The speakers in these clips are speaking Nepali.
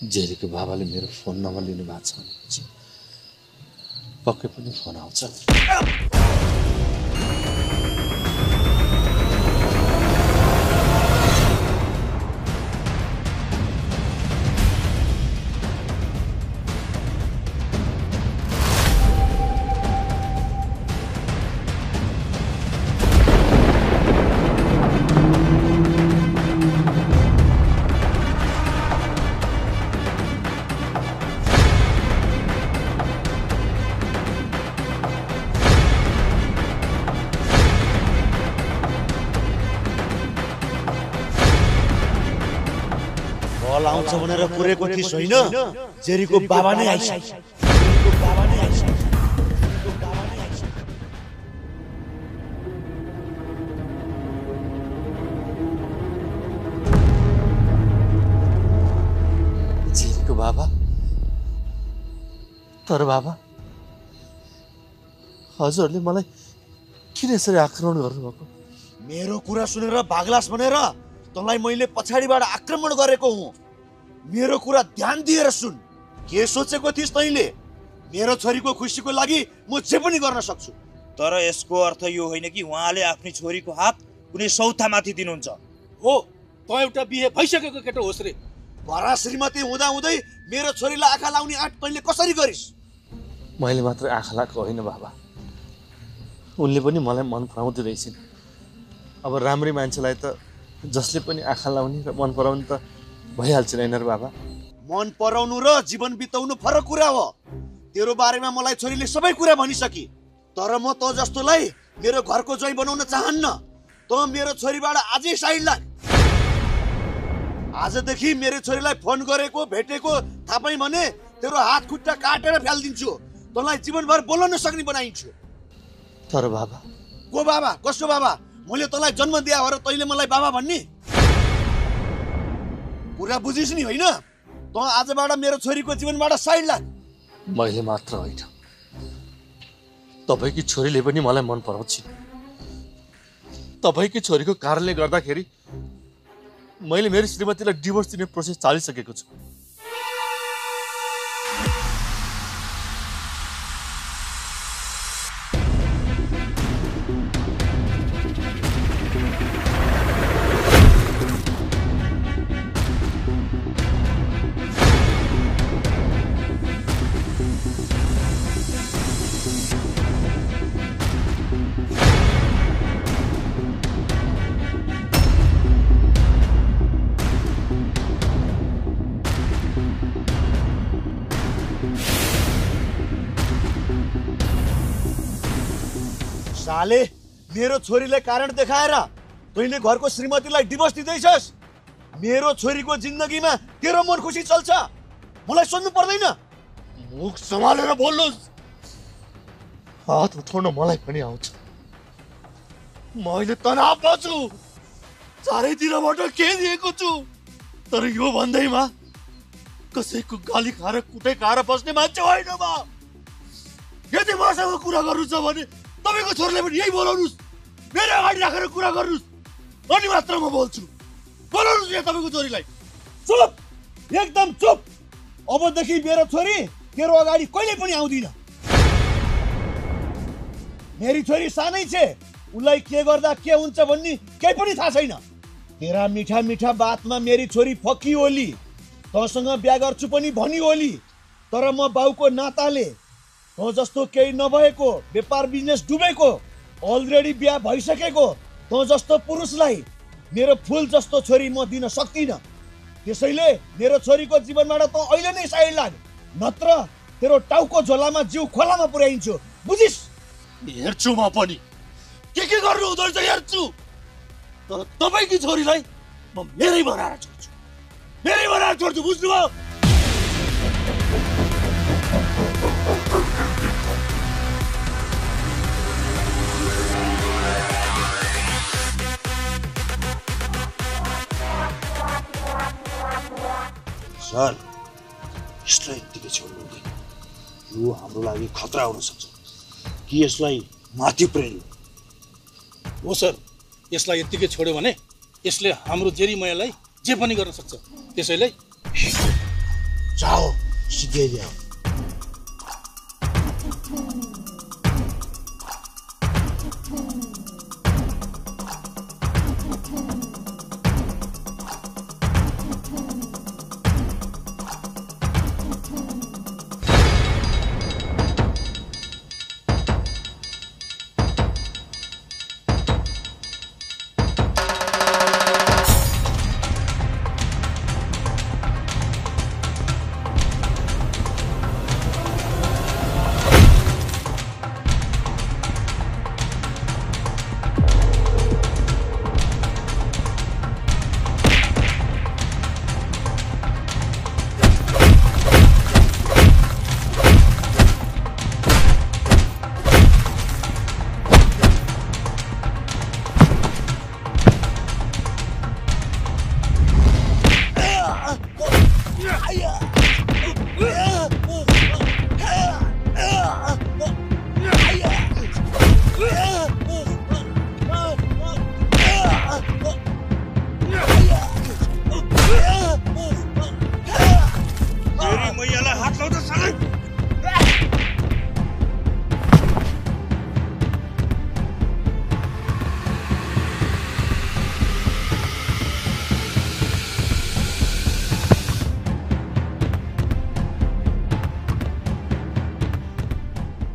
जेरीको बाबाले मेरो फोन नम्बर लिनु भएको छ भनेपछि पक्कै पनि फोन आउँछ। आउँछ भनेर कुरेको थिइस् होइन, जेरीको बाबा नै आइसक्यो। जेरीको बाबा? तर बाबा, हजुरहरूले मलाई किन यसरी आक्रमण गर्नुभएको? मेरो कुरा सुनेर भाग्लास भनेर तँलाई मैले पछाडिबाट आक्रमण गरेको हुँ। मेरो कुरा ध्यान दिएर सुन। के सोचेको थिइस् तैँले? मेरो छोरीको खुसीको लागि म जे पनि गर्न सक्छु। तर यसको अर्थ यो होइन कि उहाँले आफ्नी छोरीको हात कुनै सौतामाथि दिनुहुन्छ। हो, त एउटा बिहे भइसकेको केटो होस् रे। भरा श्रीमती हुँदा हुँदै मेरो छोरीलाई आँखा लाउने आँट तैँले कसरी गरिस्? मैले मात्र आँखा लाएको होइन बाबा, उनले पनि मलाई मन पराउँदै रहेछन्। अब राम्रै मान्छेलाई त जसले पनि आँखा लाउने र मन पराउने त भइहाल्छ होइन र बाबा? मन पराउनु र जीवन बिताउनु फरक कुरा हो। तेरो बारेमा मलाई छोरीले सबै कुरा भनिसकी। तर म त जस्तोलाई मेरो घरको ज्वाइँ बनाउन चाहन्न। त मेरो छोरीबाट आजै साइड लाग। आजदेखि मेरो छोरीलाई फोन गरेको भेटेको थाहा पाएँ भने तेरो हात खुट्टा काटेर फ्यालिदिन्छु। तँलाई जीवनभर बोल्न नसक्ने बनाइन्छु। तर बाबा? को बाबा? कसको बाबा? मैले तँलाई जन्म दिए भएर तैँले मलाई बाबा भन्ने? कुरा बुझिस् नि होइन? त आजबाट मेरो छोरीको जीवनबाट साइड लाग। मैले मात्र होइन, तपाईँकी छोरीले पनि मलाई मन पराउँछ। तपाईँकी छोरीको कारणले गर्दाखेरि मैले मेरो श्रीमतीलाई डिभोर्स दिने प्रोसेस चालिसकेको छु। साले, मेरो छोरीलाई कारण देखाएर तैँले घरको श्रीमतीलाई डिभोर्स दिँदैछस्। मेरो छोरीको जिन्दगीमा तेरो मन खुसी चल्छ? मलाई सोध्नु पर्दैन? मुख सम्हालेर बोल्नुहोस्। हात उठाउन मलाई पनि आउँछ। मैले तनावमा छु, चारैतिरबाट खेलिएको छु। तर यो भन्दैमा कसैको गाली खाएर कुटै खाएर बस्ने मान्छे होइन म। यदि मसँग कुरा गर्नु छ भने तपाईको छोरीले पनि यही बोलाउनुस्। मेरो अगाडि राखेर कुरा गर्नुस्, अनि मात्र म बोल्छु। बोलाउनुस् यहाँ तपाईँको छोरीलाई। चुप, एकदम चुप। अबदेखि मेरो छोरी तेरो अगाडि कहिले पनि आउँदिन। मेरी छोरी सानै छ, उलाई के गर्दा के हुन्छ भन्ने केही पनि थाहा छैन। तेरा मिठा मिठा बातमा मेरी छोरी फकी ओली, तँसँग बिहा गर्छु पनि भनी ओली। तर म बाउको नाताले त जस्तो केही नभएको, व्यापार बिजनेस डुबेको, अलरेडी बिहा भइसकेको त जस्तो पुरुषलाई मेरो फुल जस्तो छोरी म दिन सक्दिनँ। त्यसैले मेरो छोरीको जीवनबाट त अहिले नै साइड लाग, नत्र तेरो टाउको झोलामा जिउ खोलामा पुर्याइन्छु। बुझिस्? हेर्छु म पनि के गर्नु हुँदो रहेछ हेर्छु। तर तपाईँकी छोरीलाई म मेरै बनाएर छोड्छु, मेरै बनाएर छोड्छु। बुझ्नुभयो? सर, यसलाई यत्तिकै छोड्नु हुँदैन। यो हाम्रो लागि खतरा हुन सक्छ कि यसलाई माथि पुर्याइनु? हो सर, यसलाई यत्तिकै छोड्यो भने यसले हाम्रो जेरी मायालाई जे पनि गर्न सक्छ। त्यसैले जाओ सिधै ल्याऊ।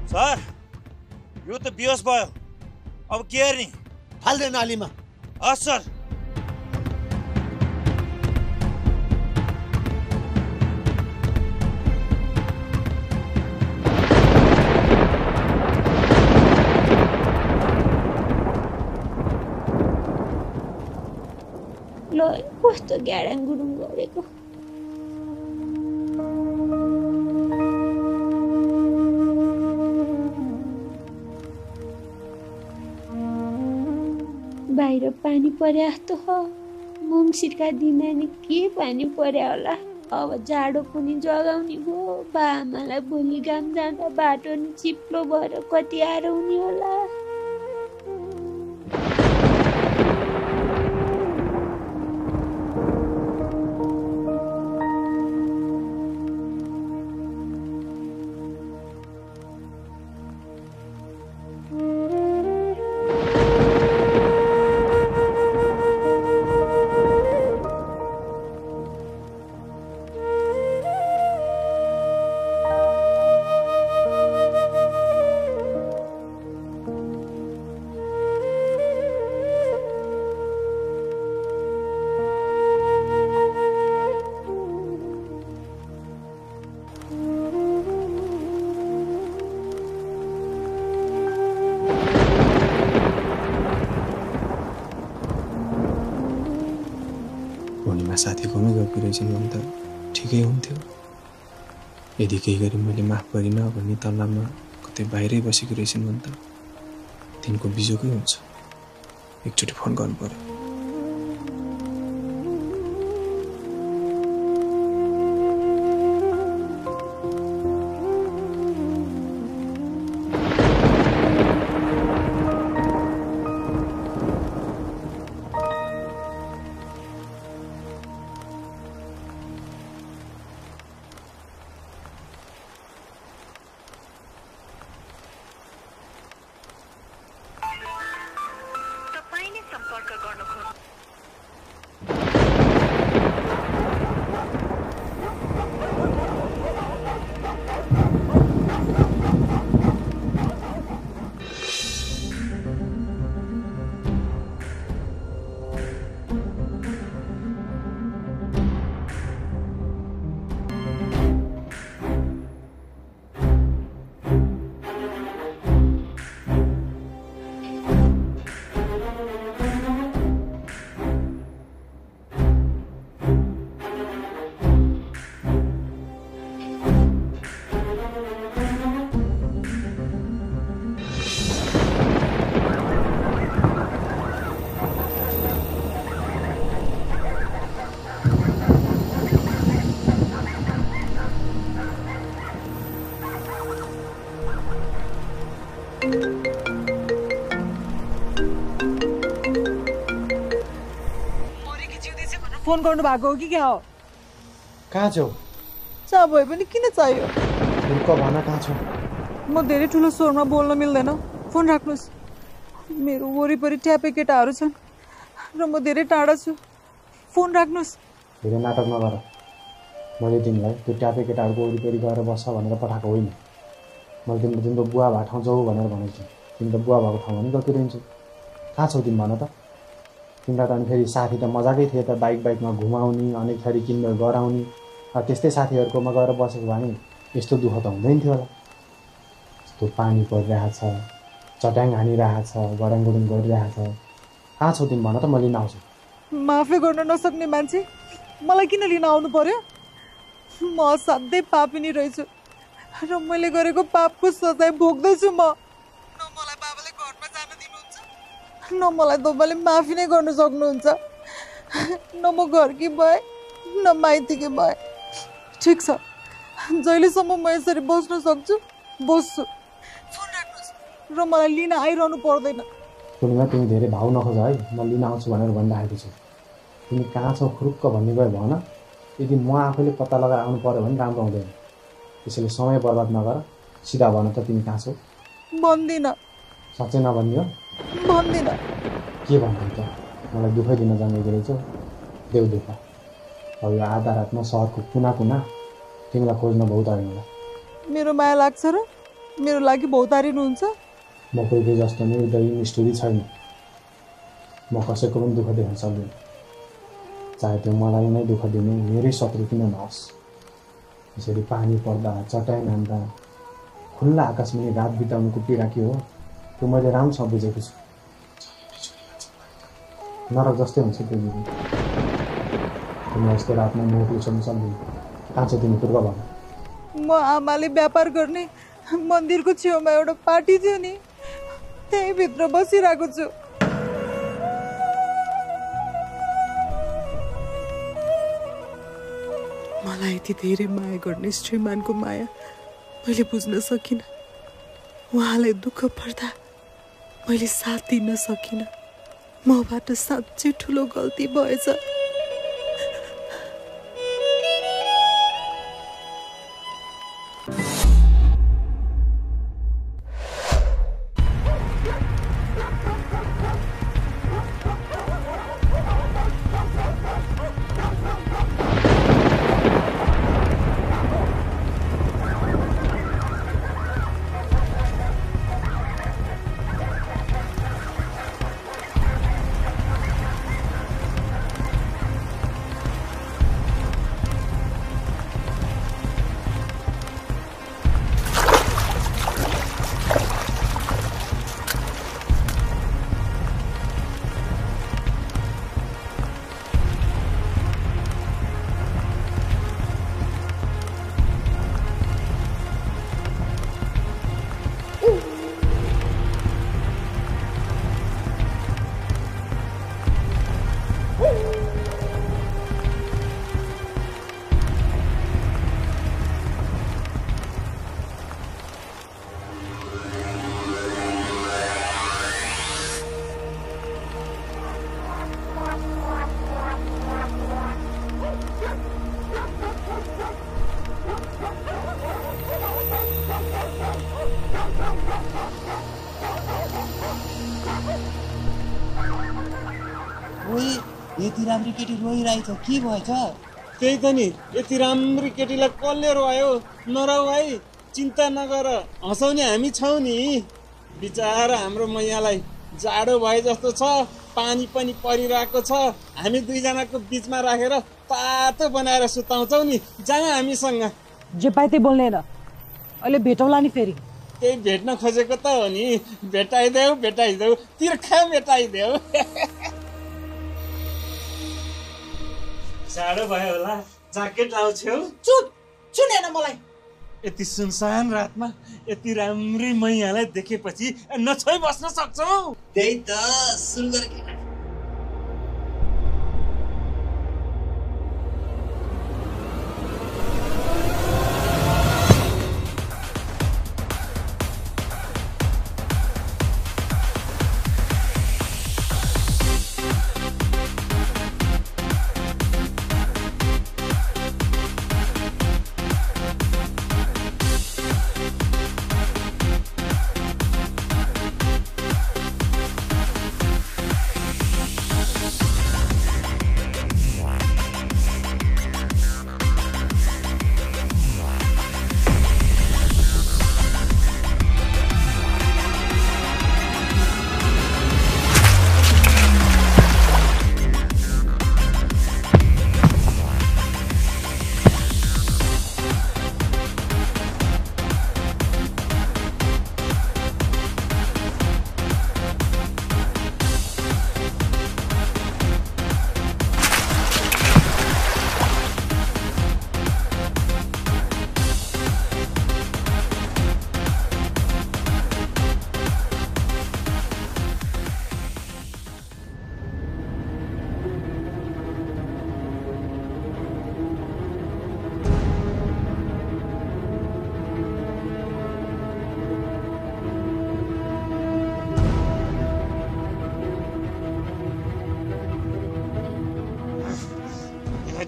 सर यो त बेहोस भयो, अब के गर्ने? फाल्दे नालीमा। हस् सर। ल कस्तो ग्याडाङ गुडुङ गरेको। बाहिर पानी पर्या जस्तो हो। मङ्सिरका दिन नि के पानी पर्या होला। अब जाडो पनि जगाउने भयो। बाआमालाई भोलि घाम जाँदा बाटो नि चिप्लो भएर कति आएर हुने होला। साथीकोमै गएको रहेछन् भने त ठिकै हुन्थ्यो। यदि केही गरी मैले माफ गरिनँ भन्ने तल्लामा कतै बाहिरै बसेको रहेछन् भने त तिनको बिजोकै हुन्छ। एकचोटि फोन गर्नु पर्यो। फोन गर्नु भएको हो कि क्या हो? कहाँ छौ? जहाँ भए पनि किन चाहियो? फुर्क भन कहाँ छ? म धेरै ठुलो स्वरमा बोल्न मिल्दैन, फोन राख्नुहोस्। मेरो वरिपरि ट्यापे केटाहरू छन् र म धेरै टाढा छु, फोन राख्नुहोस्। धेरै नाटक नगर। मैले तिमीलाई त्यो ट्यापे केटाहरूको वरिपरि गएर बस्छ भनेर पठाएको होइन। मैले तिमीले तिम्रो बुवा भएको ठाउँ जाऊ भनेर भनेको थिएँ। तिमी त बुवा भएको ठाउँमा नि गइरहन्छौ। कहाँ छौ तिमी भन त? तिमीलाई त अनि फेरि साथी त मजाकै थिए त, बाइकमा घुमाउने, अनेक थरी किन्ने गराउने। त्यस्तै साथीहरूकोमा गएर बसेको भने यस्तो दुःख त हुँदैन थियो होला। यस्तो पानी परिरहेछ, चट्याङ हानिरहेछ, गडाङगुडुङ गरिरहेछ। कहाँ छौ तिमी भन त? म लिन आउँछु। माफै गर्न नसक्ने मान्छे मलाई किन लिन आउनु पर्यो? म असाध्यै पापिनी रहेछु र मैले गरेको पापको सजाय भोग्दैछु म। न मलाई बाबाले घरमा जान दिनुहुन्छ, न मलाई दोबाले माफी नै गर्न सक्नुहुन्छ। न म घरकी भए न माइतीकी भए। ठिक छ, जहिलेसम्म म यसरी बस्न सक्छु बस्छु। फोन राख्नुहोस् र मलाई लिन आइरहनु पर्दैन। पूर्णिमा, तिमी धेरै भाउ नखोज है। म लिन आउँछु भनेर भनिराखेको छु। तिमी कहाँ छौ खुरुक्क भन्ने गयो भन। यदि म आफैले पत्ता लगाएर आउनु पर्यो भने राम्रो हुँदैन। त्यसैले समय बर्बाद नगर, सिधा भन त तिमी कहाँ छौ? भन्दिनँ। साँच्चै नभन्दियो? भन्दिनँ। के भन्दै त? मलाई दुःखै दिन जाँदैको रहेछौ। देऊ दुःख। अब यो आधा रातमा सहरको कुना कुना तिमीलाई खोज्न भौतारिनु होला। मेरो माया लाग्छ र मेरो लागि भौतारिनुहुन्छ? म कोही जस्तो निर्दयी निष्ठुरी छैन। म कसैको पनि दुःख देख्न सक्दिनँ, चाहे त्यो मलाई नै दुःख दिने मेरै शत्रु किन नहोस्। यसरी पानी पर्दा, चट्याङ हान्दा, खुल्ला आकाशमा रात बिताउनुको पीडा के हो त्यो मैले राम्रोसँग बुझेको छु। नरक जस्तै हुन्छ त्यो जीवन। तिमी यस्तो रातमा मुख लुचाउनु सक्दिन। कहाँ छ तिमी? फुर्क भन। म आमाले व्यापार गर्ने मन्दिरको छेउमा एउटा पार्टी थियो नि, त्यही भित्र बसिरहेको छु। मलाई यति धेरै माया गर्ने श्रीमानको माया मैले बुझ्न सकिनँ। उहाँलाई दुःख पर्दा मैले साथ दिन सकिनँ। मबाट साँच्चै ठुलो गल्ती भएछ। यति राम्री केटी रोइरहेछ, के भएछ? त्यही त नि, यति राम्री केटीलाई कसले रोयो? नराउ है, चिन्ता नगर, हँसाउने हामी छौँ नि। बिचारा हाम्रो मैयालाई जाडो भए जस्तो छ, पानी पनि परिरहेको छ। हामी दुईजनाको बिचमा राखेर तातो बनाएर सुताउँछौ नि, जान हामीसँग। जे पाए त्यही बोल्दैन, अहिले भेटौँला नि फेरि। त्यही भेट्न खोजेको त हो नि, भेटाइदेऊ, तिर्खा भेटाइदेऊ। जाडो भयो होला, ज्याकेट लाउँछौ? चुप, सुनेन मलाई। यति सुनसान रातमा यति राम्री मैयालाई देखेपछि नछोइ बस्न सक्छौ? त्यही त सुरु गरेको।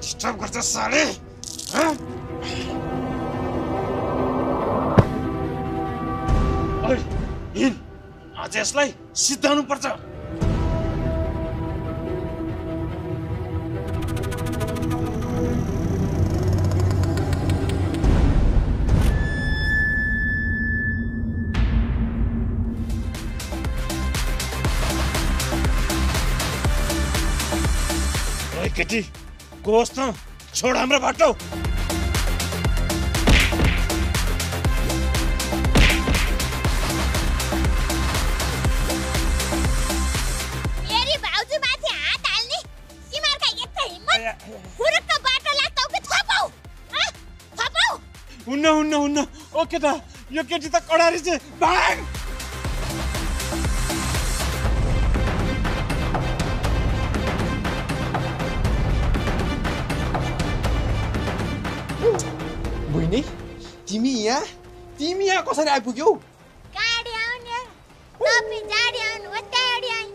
डिस्टर्ब गर्छ साले हिँड आज यसलाई सिद्धाउनु पर्छ केटी कोस न छोड हाम्रो बाटो मेरी भाउजू माथि हात हाल्ने तिमीहरुका यत्रो हिम्मत फुरुक्क बाटो लाग्तौ कि थपाउ थपाउ हुन्न ओ केटा यो केटी त कडारी छ भाग बुइनी तिमी यहाँ कसरी आइपुग्यौ गाडी आउने तपाईँ गाडी आउनु त्यहाँडी आइ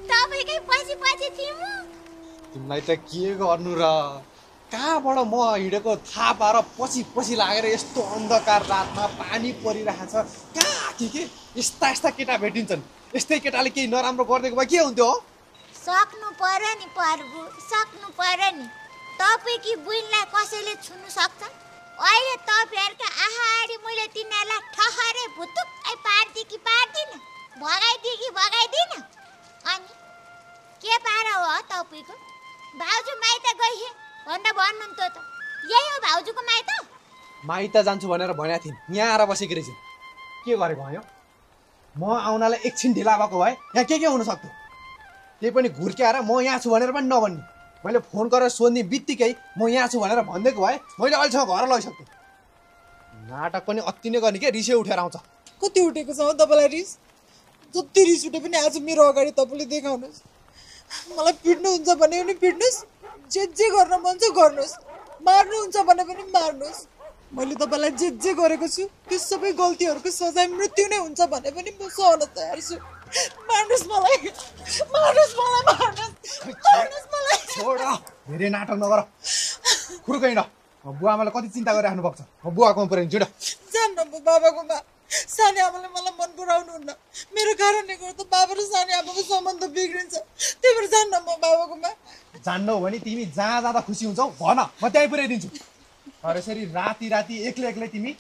तपाईकै पछि पछि थिमु तिमीलाई त के गर्नु र कहाँबाट म हिँडेको थाहा पाएर पछि लागेर यस्तो अन्धकार रातमा पानी परिरहेको छ कहाँ के यस्ता केटा भेटिन्छन् यस्तै केटाले केही नराम्रो गरिदिएको भए के हुन्थ्यो हो सक्नु पर्यो नि प्रभु सक्नु पर्यो नि तपाईकी बुइनलाई कसैले छुनु सक्छ अहिले तपाईहरुका आहाडी मैले तिनीहरुलाई ठहरे भुतुक्कै पार्दी कि पार्दिन भगाइदिए कि भगाइदिन अनि के पारा हो तपाईको भाउजू माइत गइहे भन्दा भन्नुहुन्थ्यो त यही हो भाउजूको माइत जान्छु भनेर भनेको थिइन् यहाँ आएर बसेको रहेछ के गरेको भयो म आउनलाई एकछिन ढिला भएको भए यहाँ के हुन सक्थ्यो त्यही पनि घुर्क्याएर म यहाँ छु भनेर पनि नभन्ने मैले फोन गरेर सोध्ने बित्तिकै म यहाँ छु भनेर भनिदिएको भए मैले अहिलेसम्म घर लगिसक्थेँ नाटक पनि अति नै गर्ने के रिसै उठेर आउँछ कति उठेको छ तपाईँलाई रिस जति रिस उठे पनि आज मेरो अगाडि तपाईँले देखाउनुहोस् मलाई पिट्नुहुन्छ भने पनि पिट्नुहोस् जे गर्न मन छ गर्नुहोस् मार्नुहुन्छ भने पनि मार्नुहोस् मैले तपाईँलाई जे गरेको छु त्यो सबै गल्तीहरूको सजाय मृत्यु नै हुन्छ भने पनि म सहन तयार छु मार्नुहोस् मलाई छोड धेरै नाटक नगर खुर्कै न बुवा आमाले कति चिन्ता गरिराख्नु भएको छ म बुवाकोमा पुऱ्याइदिन्छु छिटो जान्न म बाबाकोमा सानी आमाले मलाई मन पराउनुहुन्न मेरो कारणले गर्दा बाबा र सानी आमाको सम्बन्ध बिग्रिन्छ त्यही भएर जान्न म बाबाकोमा जान्नौ भने तिमी जहाँ जाँदा खुसी हुन्छौ भन म त्यहीँ पुऱ्याइदिन्छु तर यसरी राति एक्लै तिमी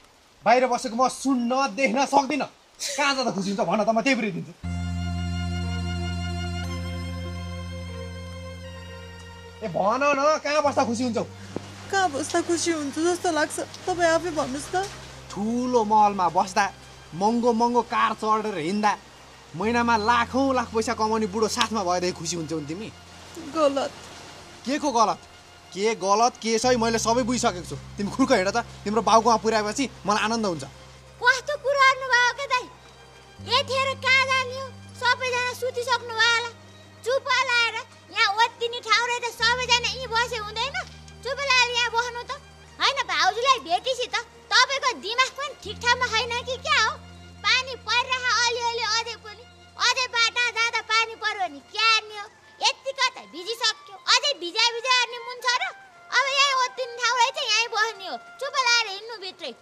बाहिर बसेको म सुन्न देख्न सक्दिनँ कहाँ जाँदा खुसी हुन्छ भन त म त्यहीँ पुऱ्याइदिन्छु ए भन न कहाँ बस्दा खुसी हुन्छौ कहाँ बस्दा खुसी हुन्छ जस्तो लाग्छ तपाईँ आफै भन्नुहोस् त ठुलो महलमा बस्दा महँगो कार चढेर हिँड्दा महिनामा लाखौँ लाख पैसा कमाउने बुढो साथमा भएदेखि खुसी हुन्छौ नि तिमी गलत के को गलत के सही मैले सबै बुझिसकेको छु तिमी खुर्क हिँड त तिम्रो बाउकोमा पुर्याएपछि मलाई आनन्द हुन्छ कस्तो कुरा गर्नुभयो के दाइ यतिखेर कहाँ जाने हो सबैजना सुतिसक्नु भयो होला चुप लाएर यहाँ ओत्तिने ठाउँ रहेछ सबैजना यहीँ बसे हुँदैन चुप लाएर यहाँ बस्नु त होइन भाउजूलाई भेटेपछि त तपाईँको दिमाग पनि ठिक ठाउँमा छैन कि क्या हो पानी परिरह अलिअलि अझै बाटा जाँदा पानी पर्यो भने क्या नि हो यतिको त भिजिसक्यो अझै भिजा अनि मुन्छ र अब यहीँ ओत्तिने ठाउँ रहेछ यहीँ बस्ने हो चुप लाएर हिँड्नु भित्रै